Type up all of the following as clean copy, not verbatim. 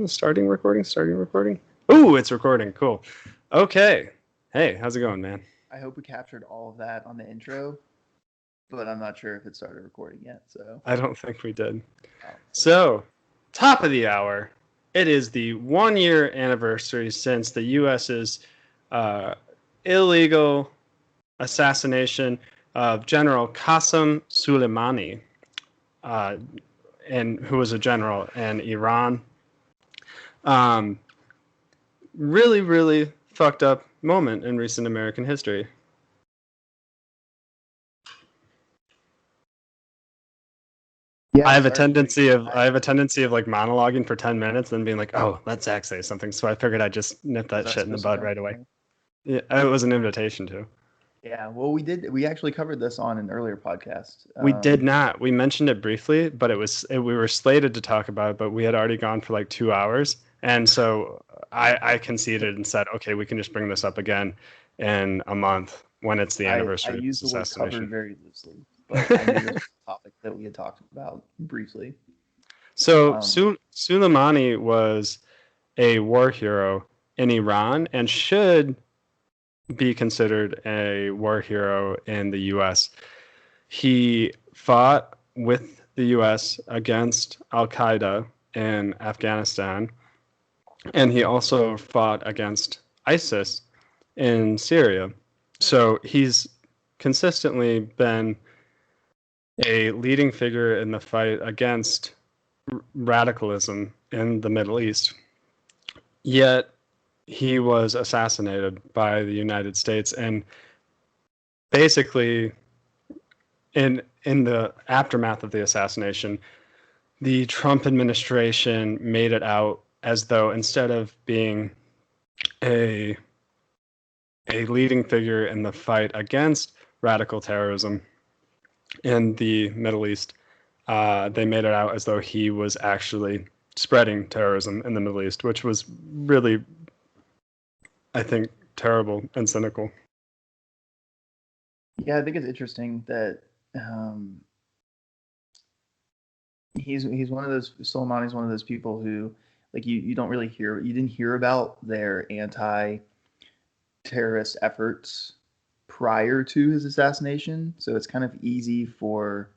Starting recording. Ooh, it's recording. Cool. Okay. Hey, how's it going, man? I hope we captured all of that on the intro, but I'm not sure if it started recording yet. So I don't think we did. Oh. So, top of the hour. It is the 1-year anniversary since the U.S.'s illegal assassination of General Qassam Soleimani, and who was a general in Iran. Really, really fucked up moment in recent American history. Yeah, I have a tendency of like monologuing for 10 minutes and being like, oh, let Zach say something. So I figured I'd just nip that shit in the bud right away. Yeah, it was an invitation to. Yeah, well, we actually covered this on an earlier podcast. We did not. We mentioned it briefly, but we were slated to talk about it, but we had already gone for like 2 hours. And so I conceded and said, okay, we can just bring this up again in a month when it's the anniversary I of used the word covered very loosely, but I knew this was a topic that we had talked about briefly. So Soleimani was a war hero in Iran and should be considered a war hero in the U.S. He fought with the U.S. against Al-Qaeda in Afghanistan, and he also fought against ISIS in Syria. So he's consistently been a leading figure in the fight against radicalism in the Middle East. Yet he was assassinated by the United States, and basically in the aftermath of the assassination, the Trump administration made it out as though instead of being a leading figure in the fight against radical terrorism in the Middle East, they made it out as though he was actually spreading terrorism in the Middle East, which was really, I think, terrible and cynical. Yeah, I think it's interesting that he's one of those. Soleimani's one of those people who, like, you didn't hear about their anti-terrorist efforts prior to his assassination. So it's kind of easy for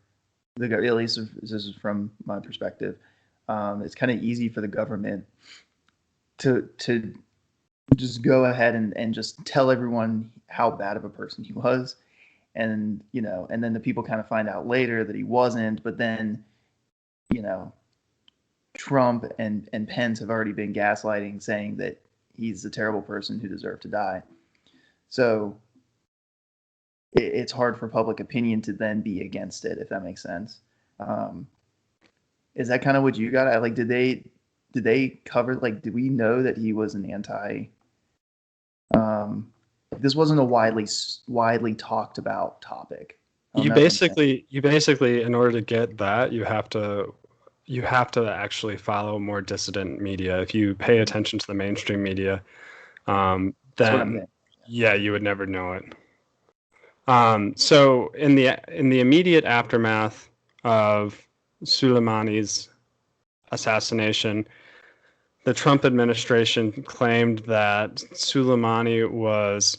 at least this is from my perspective, it's kind of easy for the government to just go ahead and just tell everyone how bad of a person he was, and and then the people kind of find out later that he wasn't, but then Trump and Pence have already been gaslighting, saying that he's a terrible person who deserved to die. So it's hard for public opinion to then be against it, if that makes sense. Is that kind of what you got? Like, did they cover, like, did we know that he was an anti? This wasn't a widely talked about topic. You basically, in order to get that, you have to actually follow more dissident media. If you pay attention to the mainstream media, then yeah, you would never know it. So in the immediate aftermath of Soleimani's assassination, the Trump administration claimed that Soleimani was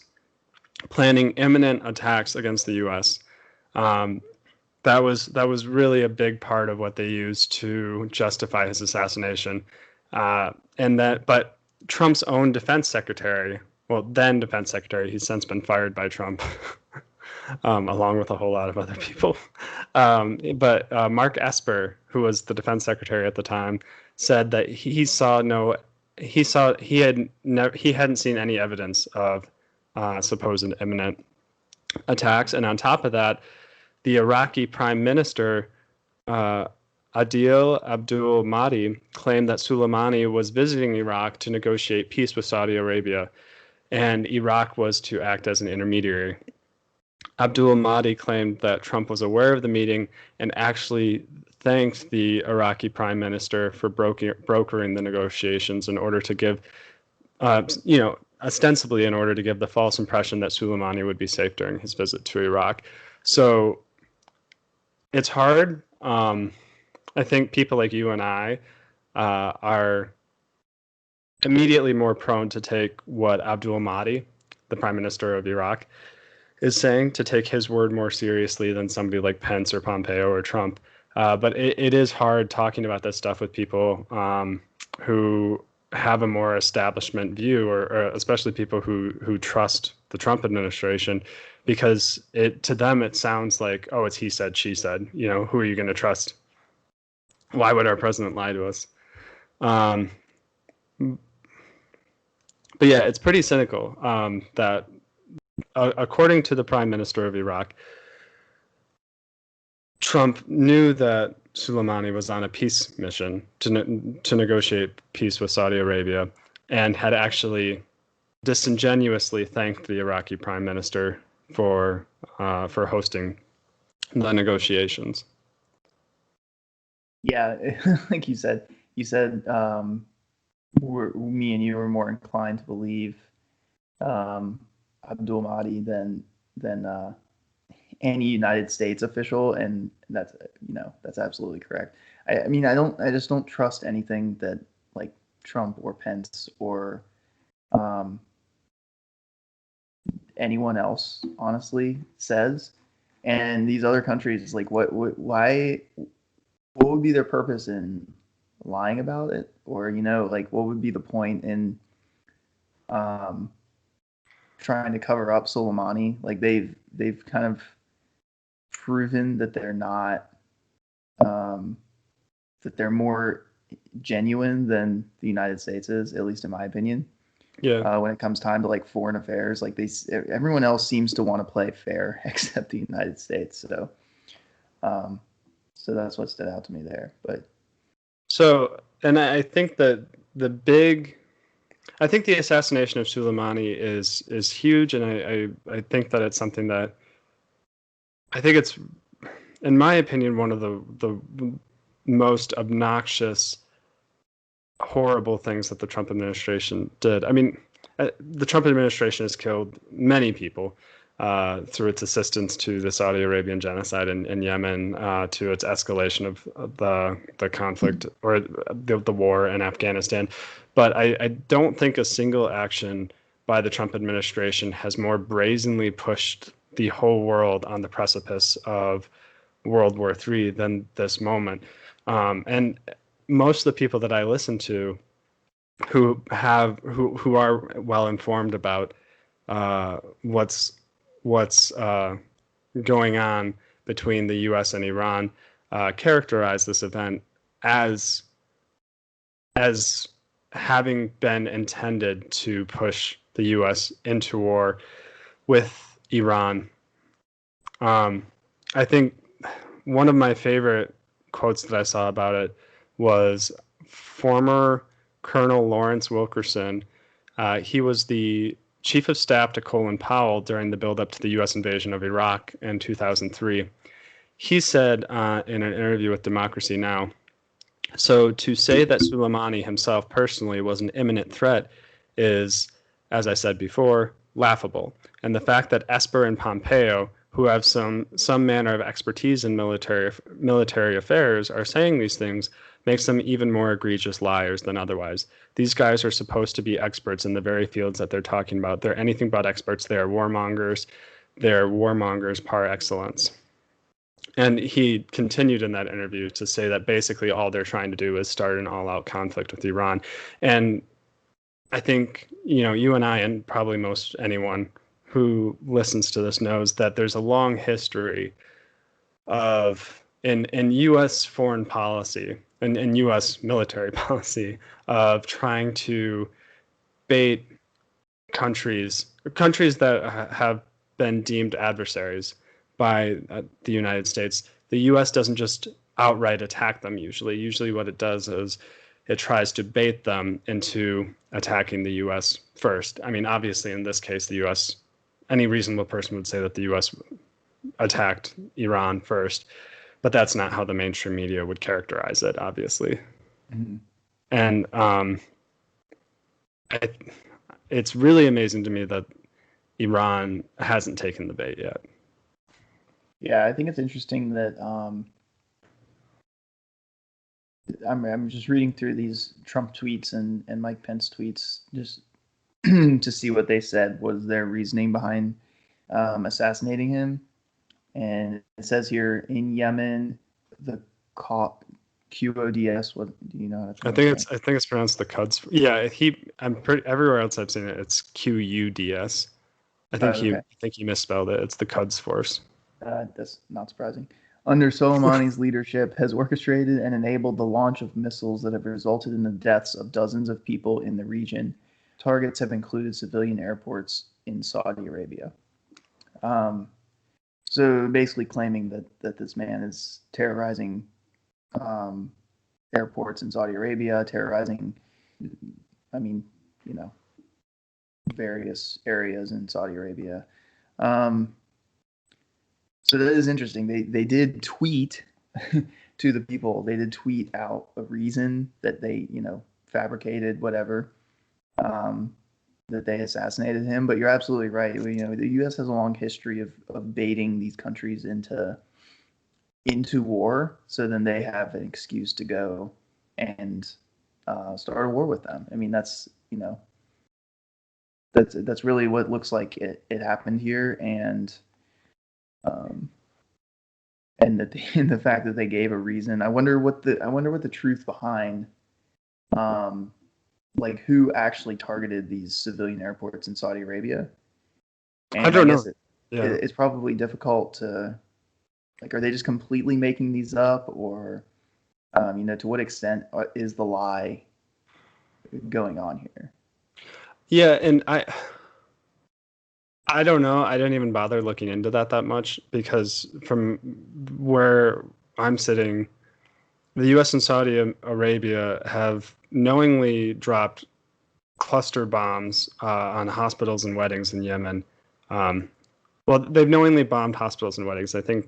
planning imminent attacks against the U.S. That was really a big part of what they used to justify his assassination. But Trump's own defense secretary, then defense secretary, he's since been fired by Trump, along with a whole lot of other people. But Mark Esper, who was the defense secretary at the time, said that he hadn't seen any evidence of supposed imminent attacks. And on top of that, the Iraqi Prime Minister, Adil Abdul Mahdi, claimed that Soleimani was visiting Iraq to negotiate peace with Saudi Arabia, and Iraq was to act as an intermediary. Abdul Mahdi claimed that Trump was aware of the meeting and actually thanked the Iraqi Prime Minister for brokering the negotiations in order to give, ostensibly in order to give the false impression that Soleimani would be safe during his visit to Iraq. So it's hard. I think people like you and I are immediately more prone to take what Abdul Mahdi, the prime minister of Iraq, is saying, to take his word more seriously than somebody like Pence or Pompeo or Trump. But it is hard talking about this stuff with people who have a more establishment view, or especially people who trust the Trump administration, because to them it sounds like, oh, it's he said, she said. Who are you going to trust? Why would our president lie to us? But yeah, it's pretty cynical that, according to the prime minister of Iraq, Trump knew that Soleimani was on a peace mission to negotiate peace with Saudi Arabia, and had actually disingenuously thanked the Iraqi prime minister for hosting the negotiations. Yeah, like you said, me and you were more inclined to believe Abdul Mahdi than any United States official, and that's absolutely correct. I mean, I just don't trust anything that like Trump or Pence or anyone else honestly says. And these other countries, like, what would be their purpose in lying about it? Or, like, what would be the point in trying to cover up Soleimani? Like, they've kind of proven that they're not that they're more genuine than the United States is, at least in my opinion. Yeah. When it comes time to like foreign affairs, like everyone else seems to want to play fair except the United States. So that's what stood out to me there. But and I think that I think the assassination of Soleimani is huge, and I think that it's something that, I think it's, in my opinion, one of the most obnoxious, horrible things that the Trump administration did. I mean, the Trump administration has killed many people through its assistance to the Saudi Arabian genocide in Yemen, to its escalation of the conflict, or the war in Afghanistan. But I don't think a single action by the Trump administration has more brazenly pushed the whole world on the precipice of World War III than this moment. And most of the people that I listen to who are well informed about what's going on between the U.S. and Iran characterize this event as having been intended to push the U.S. into war with Iran. I think one of my favorite quotes that I saw about it was former Colonel Lawrence Wilkerson. He was the chief of staff to Colin Powell during the buildup to the U.S. invasion of Iraq in 2003. He said in an interview with Democracy Now!, so to say that Soleimani himself personally was an imminent threat is, as I said before, laughable. And the fact that Esper and Pompeo, who have some manner of expertise in military affairs, are saying these things, makes them even more egregious liars than otherwise. These guys are supposed to be experts in the very fields that they're talking about. They're anything but experts. They are warmongers. They're warmongers par excellence. And he continued in that interview to say that basically all they're trying to do is start an all-out conflict with Iran. And I think, you and I, and probably most anyone who listens to this, knows that there's a long history of, in U.S. foreign policy and in U.S. military policy, of trying to bait countries that have been deemed adversaries by the United States. The U.S. doesn't just outright attack them usually. Usually what it does is it tries to bait them into attacking the U.S. first. I mean, obviously, in this case, the U.S., any reasonable person would say that the U.S. attacked Iran first, but that's not how the mainstream media would characterize it, obviously. Mm-hmm. And it's really amazing to me that Iran hasn't taken the bait yet. Yeah, I think it's interesting that I'm just reading through these Trump tweets and Mike Pence tweets just to see what they said was their reasoning behind assassinating him. And it says here in Yemen, the QODS. What do you know how to pronounce I think it's pronounced the Cuds. Yeah, I'm pretty everywhere else I've seen it. It's QUDS. Okay. I think he misspelled it. It's the Cuds Force. That's not surprising. Under Soleimani's leadership, has orchestrated and enabled the launch of missiles that have resulted in the deaths of dozens of people in the region. Targets have included civilian airports in Saudi Arabia. So basically claiming that this man is terrorizing airports in Saudi Arabia, terrorizing, I mean, you know, various areas in Saudi Arabia. So that is interesting. They did tweet to the people. They did tweet out a reason that they fabricated whatever that they assassinated him. But you're absolutely right. The U.S. has a long history of baiting these countries into war, so then they have an excuse to go and start a war with them. I mean, that's really what looks like it happened here, and the fact that they gave a reason. I wonder what the truth behind like who actually targeted these civilian airports in Saudi Arabia. And I don't know. It's probably difficult to, like, are they just completely making these up, or to what extent is the lie going on here? Yeah, and I don't know. I didn't even bother looking into that much because from where I'm sitting, the U.S. and Saudi Arabia have knowingly dropped cluster bombs on hospitals and weddings in Yemen. Well, they've knowingly bombed hospitals and weddings. I think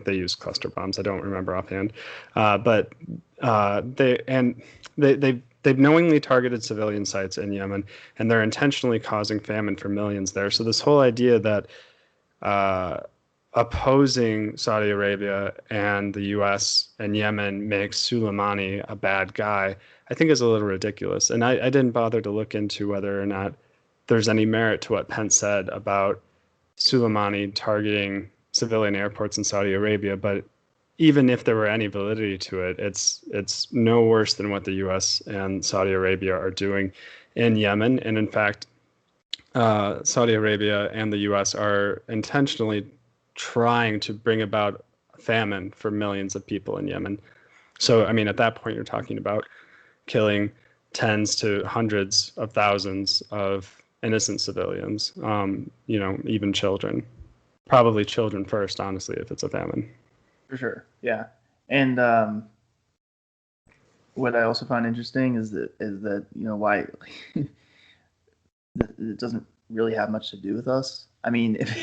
they use cluster bombs. I don't remember offhand, but they've knowingly targeted civilian sites in Yemen, and they're intentionally causing famine for millions there. So this whole idea that opposing Saudi Arabia and the U.S. and Yemen makes Soleimani a bad guy, I think is a little ridiculous. And I didn't bother to look into whether or not there's any merit to what Pence said about Soleimani targeting civilian airports in Saudi Arabia. But even if there were any validity to it, it's no worse than what the U.S. and Saudi Arabia are doing in Yemen. And in fact, Saudi Arabia and the U.S. are intentionally trying to bring about famine for millions of people in Yemen. So, I mean, at that point, you're talking about killing tens to hundreds of thousands of innocent civilians, even children. Probably children first, honestly, if it's a famine. For sure, yeah. And what I also find interesting is that why it doesn't really have much to do with us. I mean, if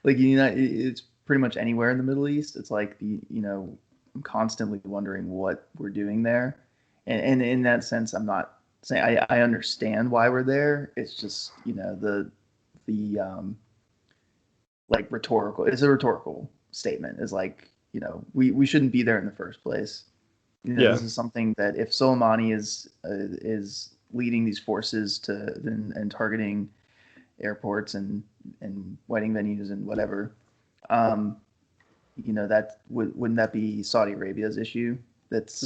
it's pretty much anywhere in the Middle East. It's like I'm constantly wondering what we're doing there, and in that sense, I'm not saying I understand why we're there. It's just the like rhetorical. It's a rhetorical statement. Is like we shouldn't be there in the first place. This is something that if Soleimani is leading these forces to and targeting airports and wedding venues and whatever, that wouldn't that be Saudi Arabia's issue? That's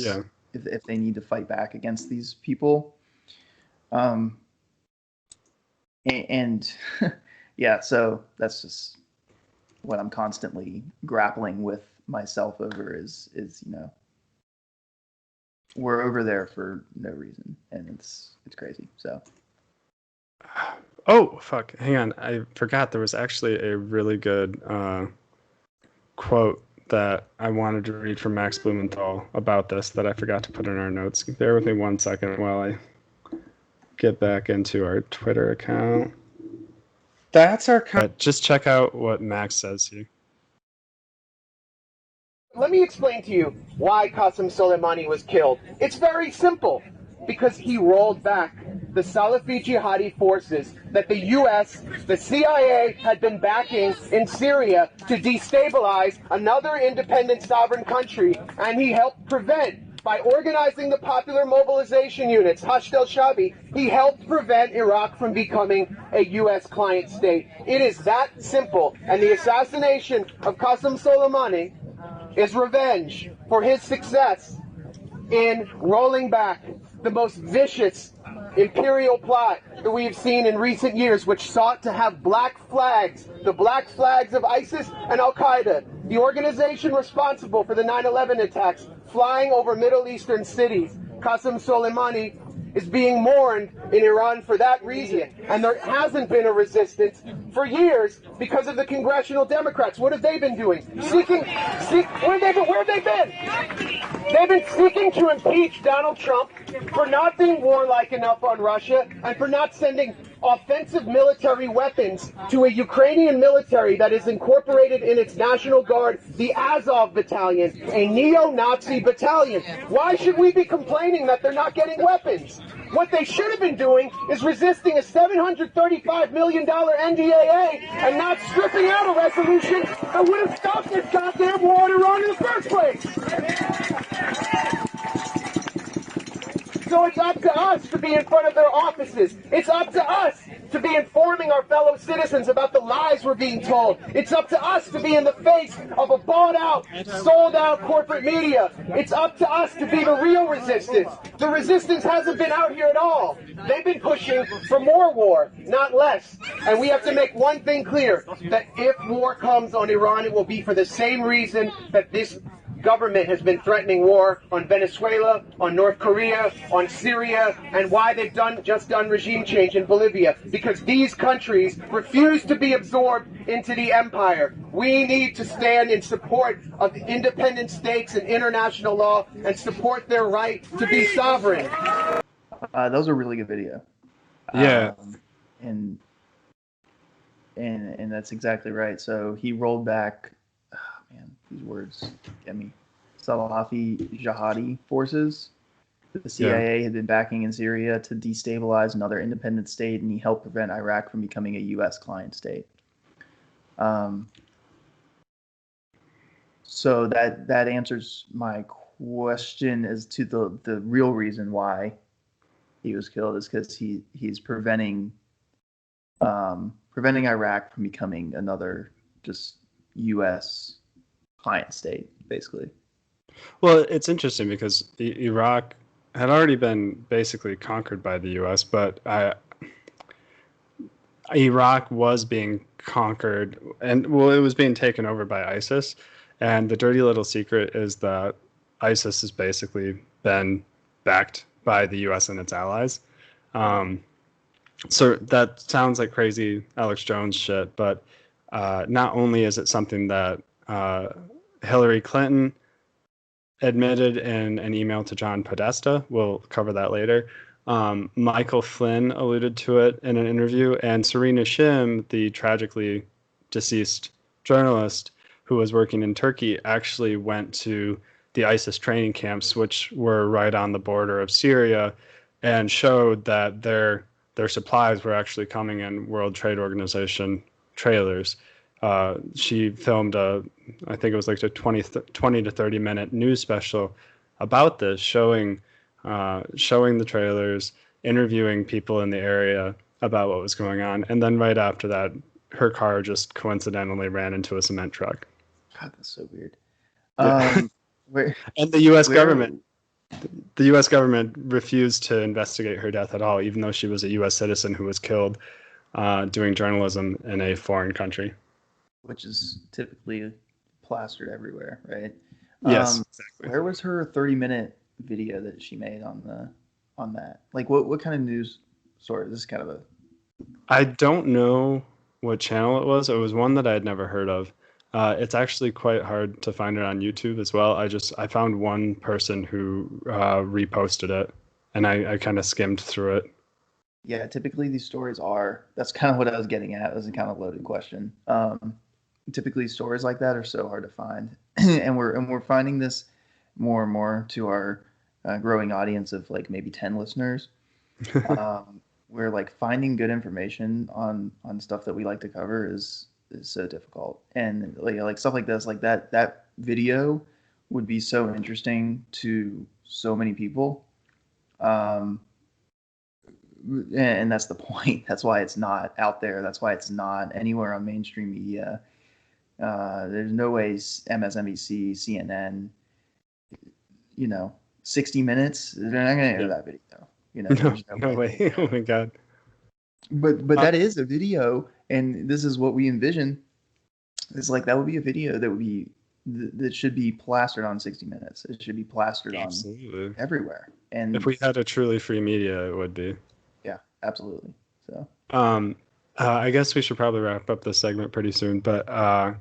if they need to fight back against these people, and yeah, so that's just what I'm constantly grappling with myself over is we're over there for no reason, and it's crazy. So oh fuck, hang on, I forgot there was actually a really good quote that I wanted to read from Max Blumenthal about this that I forgot to put in our notes. Bear with me 1 second while I get back into our Twitter account. That's our just check out what Max says here. Let me explain to you why Qassam Soleimani was killed. It's very simple. Because he rolled back the Salafi jihadi forces that the U.S., the CIA had been backing in Syria to destabilize another independent sovereign country, and he helped prevent by organizing the popular mobilization units, Hashd al-Shabi, he helped prevent Iraq from becoming a U.S. client state. It is that simple. And the assassination of Qassam Soleimani is revenge for his success in rolling back the most vicious imperial plot that we have seen in recent years, which sought to have black flags, the black flags of ISIS and Al-Qaeda, the organization responsible for the 9/11 attacks, flying over Middle Eastern cities. Qassam Soleimani is being mourned in Iran for that reason. And there hasn't been a resistance for years because of the congressional Democrats. What have they been doing? Where have they been? They've been seeking to impeach Donald Trump for not being warlike enough on Russia and for not sending offensive military weapons to a Ukrainian military that is incorporated in its National Guard, the Azov Battalion, a neo-Nazi battalion. Why should we be complaining that they're not getting weapons? What they should have been doing is resisting a $735 million NDAA and not stripping out a resolution that would have stopped this goddamn war in Iran in the first place. So it's up to us to be in front of their offices. It's up to us to be informing our fellow citizens about the lies we're being told. It's up to us to be in the face of a bought-out, sold-out corporate media. It's up to us to be the real resistance. The resistance hasn't been out here at all. They've been pushing for more war, not less. And we have to make one thing clear, that if war comes on Iran, it will be for the same reason that this government has been threatening war on Venezuela, on North Korea, on Syria, and why they've just done regime change in Bolivia. Because these countries refuse to be absorbed into the empire. We need to stand in support of independent states and international law and support their right to be sovereign. That was a really good video. Yeah. And that's exactly right. So he rolled back, man, these words get me. Salafi jihadi forces. The CIA had been backing in Syria to destabilize another independent state, and he helped prevent Iraq from becoming a U.S. client state. So that answers my question as to the real reason why he was killed is because he's preventing Iraq from becoming another just U.S. client state, basically. Well, it's interesting because Iraq had already been basically conquered by the U.S., but Iraq was being conquered, and well, it was being taken over by ISIS. And the dirty little secret is that ISIS has basically been backed by the U.S. and its allies. So that sounds like crazy Alex Jones shit, but not only is it something that Hillary Clinton admitted in an email to John Podesta, we'll cover that later. Michael Flynn alluded to it in an interview, and Serena Shim, the tragically deceased journalist who was working in Turkey, actually went to the ISIS training camps, which were right on the border of Syria, and showed that their supplies were actually coming in World Trade Organization trailers. She filmed I think it was like a 20 to 30 minute news special about this, showing the trailers, interviewing people in the area about what was going on. And then right after that, her car just coincidentally ran into a cement truck. God, that's so weird. And the U.S. government refused to investigate her death at all, even though she was a U.S. citizen who was killed doing journalism in a foreign country. Which is typically plastered everywhere, right? Yes, exactly. Where was her 30-minute video that she made on that? Like, what kind of news source? This is kind of a... I don't know what channel it was. It was one that I had never heard of. It's actually quite hard to find it on YouTube as well. I found one person who reposted it, and I kind of skimmed through it. Yeah, typically these stories are... That's kind of what I was getting at. It was a kind of loaded question. Typically stories like that are so hard to find, and we're finding this more and more to our growing audience of like maybe 10 listeners. We're like finding good information on stuff that we like to cover is so difficult, and like stuff like this, like that video would be so interesting to so many people. And that's the point. That's why it's not out there. That's why it's not anywhere on mainstream media. There's no way MSNBC, CNN, 60 Minutes, they're not going to air that video. There's no way. Oh my God. But that is a video, and this is what we envision. It's like that would be a video that should be plastered on 60 Minutes. It should be plastered on everywhere. And if we had a truly free media, it would be. Yeah, absolutely. So I guess we should probably wrap up this segment pretty soon, but I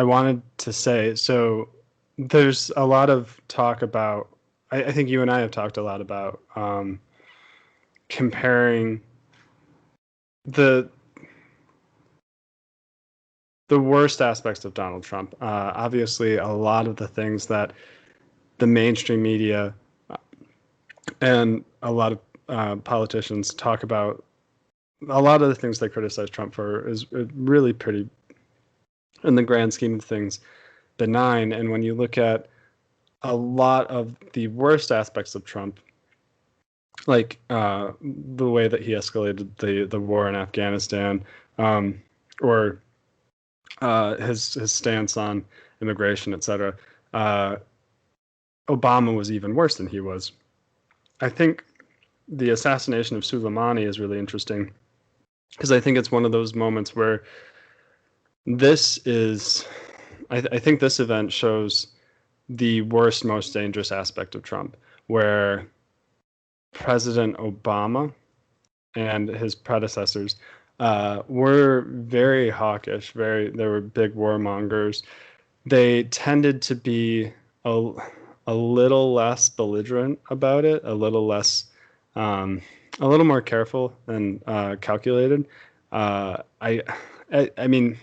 wanted to say, so there's a lot of talk about, I think you and I have talked a lot about comparing the worst aspects of Donald Trump. Obviously, a lot of the things that the mainstream media and a lot of politicians talk about, a lot of the things they criticize Trump for is really pretty, in the grand scheme of things, benign. And when you look at a lot of the worst aspects of Trump, like the way that he escalated the war in Afghanistan, or his stance on immigration, etc., Obama was even worse than he was. I think the assassination of Soleimani is really interesting because I think it's one of those moments where this is, I think this event shows the worst, most dangerous aspect of Trump, where President Obama and his predecessors were very hawkish, they were big warmongers. They tended to be a little less belligerent about it, a little less, a little more careful and calculated. I mean,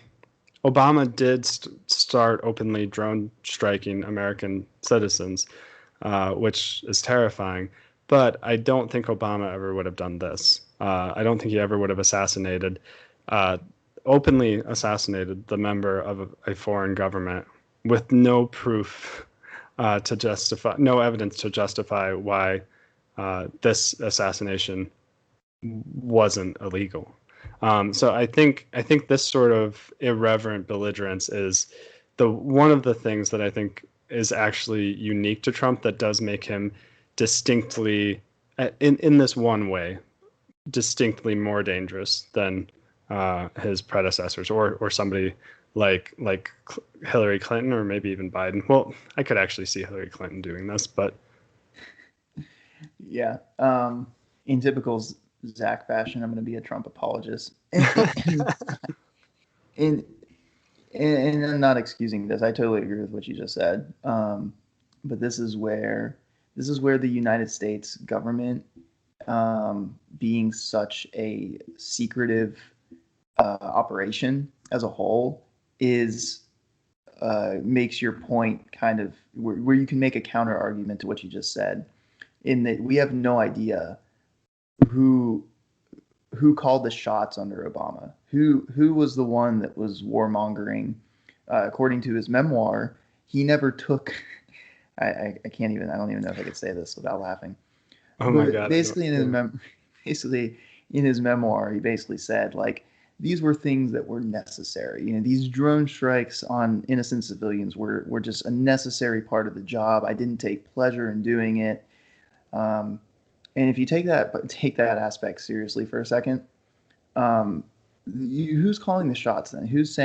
Obama did start openly drone striking American citizens, which is terrifying. But I don't think Obama ever would have done this. I don't think he ever would have openly assassinated the member of a foreign government with no proof no evidence to justify why this assassination wasn't illegal. So I think this sort of irreverent belligerence is one of the things that I think is actually unique to Trump, that does make him distinctly, in this one way, distinctly more dangerous than his predecessors, or somebody like Hillary Clinton, or maybe even Biden. Well, I could actually see Hillary Clinton doing this, but yeah, in typical Zach fashion, I'm going to be a Trump apologist, and I'm not excusing this. I totally agree with what you just said. But this is where the United States government, being such a secretive operation as a whole, makes your point kind of where you can make a counter argument to what you just said, in that we have no idea who called the shots under Obama, who was the one that was warmongering. According to his memoir, he never took. I can't even. I don't even know if I could say this without laughing. Oh my God! Basically, in his memoir, he basically said, like, these were things that were necessary. These drone strikes on innocent civilians were just a necessary part of the job. I didn't take pleasure in doing it. And if you take that aspect seriously for a second, who's calling the shots then? Who's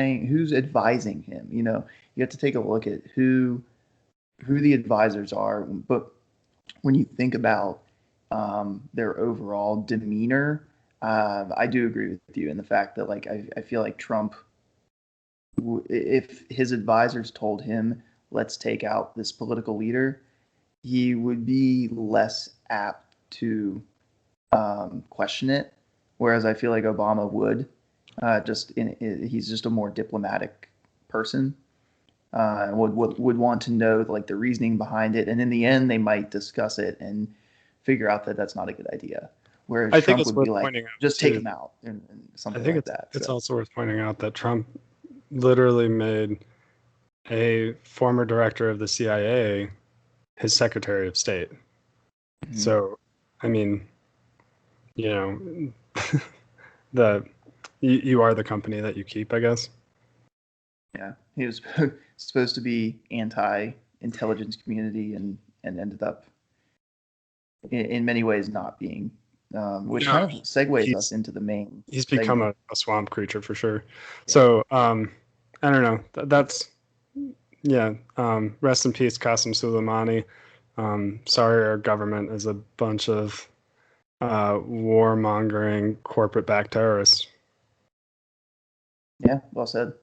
advising him? You have to take a look at who the advisors are. But when you think about their overall demeanor, I do agree with you in the fact that, like, I feel like Trump, if his advisors told him, let's take out this political leader, he would be less apt to question it. Whereas I feel like Obama would, he's just a more diplomatic person, would want to know, like, the reasoning behind it. And in the end, they might discuss it and figure out that that's not a good idea. Whereas I think Trump would be like, just take him out and something like that. It's also worth pointing out that Trump literally made a former director of the CIA, his Secretary of State. Mhm. So, I mean, you know, you are the company that you keep, I guess. Yeah, he was supposed to be anti-intelligence community and ended up in many ways not being, which No, kind of segues us he's into the main he's become segment. a swamp creature for sure. Yeah. So, I don't know. That's yeah. Rest in peace, Qassam Soleimani. Sorry, our government is a bunch of warmongering corporate-backed terrorists. Yeah, well said.